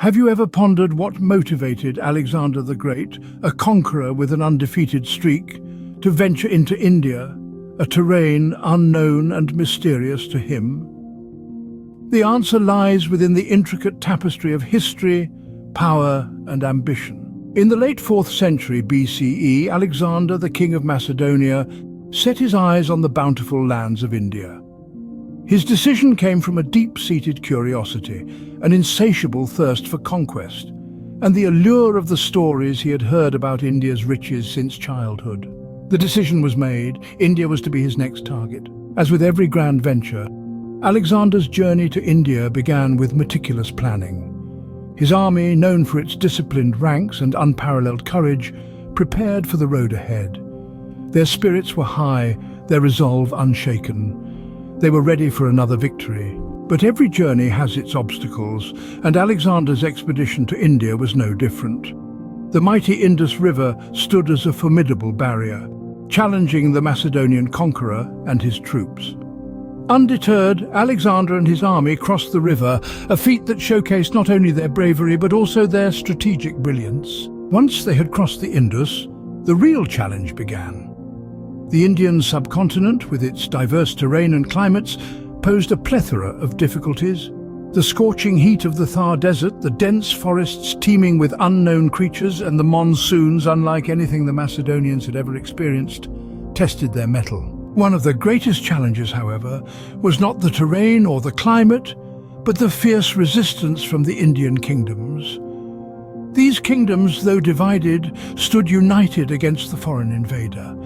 Have you ever pondered what motivated Alexander the Great, a conqueror with an undefeated streak, to venture into India, a terrain unknown and mysterious to him? The answer lies within the intricate tapestry of history, power, and ambition. In the late 4th century BCE, Alexander, the king of Macedonia, set his eyes on the bountiful lands of India. His decision came from a deep-seated curiosity, an insatiable thirst for conquest, and the allure of the stories he had heard about India's riches since childhood. The decision was made. India was to be his next target. As with every grand venture, Alexander's journey to India began with meticulous planning. His army, known for its disciplined ranks and unparalleled courage, prepared for the road ahead. Their spirits were high, their resolve unshaken. They were ready for another victory. But every journey has its obstacles, and Alexander's expedition to India was no different. The mighty Indus River stood as a formidable barrier, challenging the Macedonian conqueror and his troops. Undeterred, Alexander and his army crossed the river, a feat that showcased not only their bravery but also their strategic brilliance. Once they had crossed the Indus, the real challenge began. The Indian subcontinent, with its diverse terrain and climates, posed a plethora of difficulties. The scorching heat of the Thar Desert, the dense forests teeming with unknown creatures, and the monsoons, unlike anything the Macedonians had ever experienced, tested their mettle. One of the greatest challenges, however, was not the terrain or the climate, but the fierce resistance from the Indian kingdoms. These kingdoms, though divided, stood united against the foreign invader.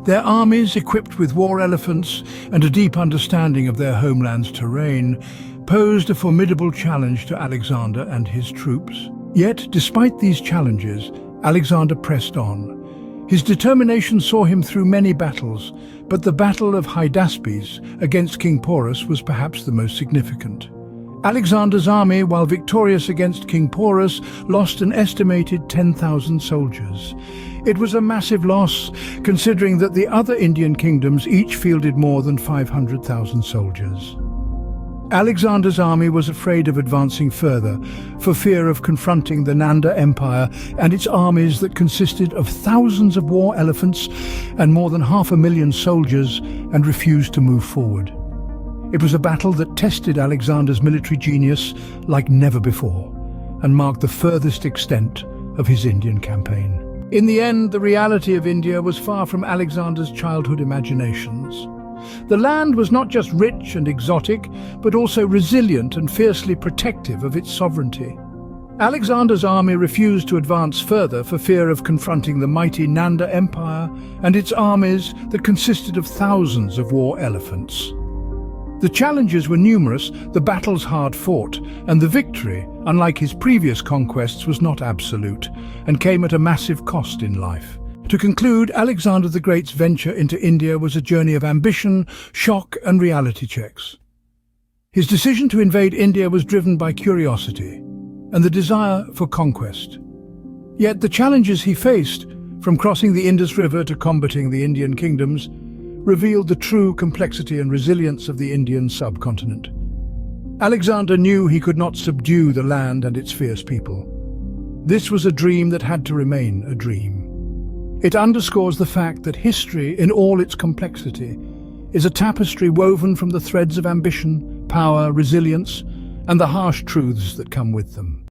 Their armies, equipped with war elephants and a deep understanding of their homeland's terrain, posed a formidable challenge to Alexander and his troops. Yet, despite these challenges, Alexander pressed on. His determination saw him through many battles, but the Battle of Hydaspes against King Porus was perhaps the most significant. Alexander's army, while victorious against King Porus, lost an estimated 10,000 soldiers. It was a massive loss, considering that the other Indian kingdoms each fielded more than 500,000 soldiers. Alexander's army was afraid of advancing further, for fear of confronting the Nanda Empire and its armies that consisted of thousands of war elephants and more than 500,000 soldiers, and refused to move forward. It was a battle that tested Alexander's military genius like never before, and marked the furthest extent of his Indian campaign. In the end, the reality of India was far from Alexander's childhood imaginations. The land was not just rich and exotic, but also resilient and fiercely protective of its sovereignty. Alexander's army refused to advance further for fear of confronting the mighty Nanda Empire and its armies that consisted of thousands of war elephants. The challenges were numerous, the battles hard fought, and the victory, unlike his previous conquests, was not absolute, and came at a massive cost in life. To conclude, Alexander the Great's venture into India was a journey of ambition, shock, and reality checks. His decision to invade India was driven by curiosity and the desire for conquest. Yet the challenges he faced, from crossing the Indus River to combating the Indian kingdoms, revealed the true complexity and resilience of the Indian subcontinent. Alexander knew he could not subdue the land and its fierce people. This was a dream that had to remain a dream. It underscores the fact that history, in all its complexity, is a tapestry woven from the threads of ambition, power, resilience, and the harsh truths that come with them.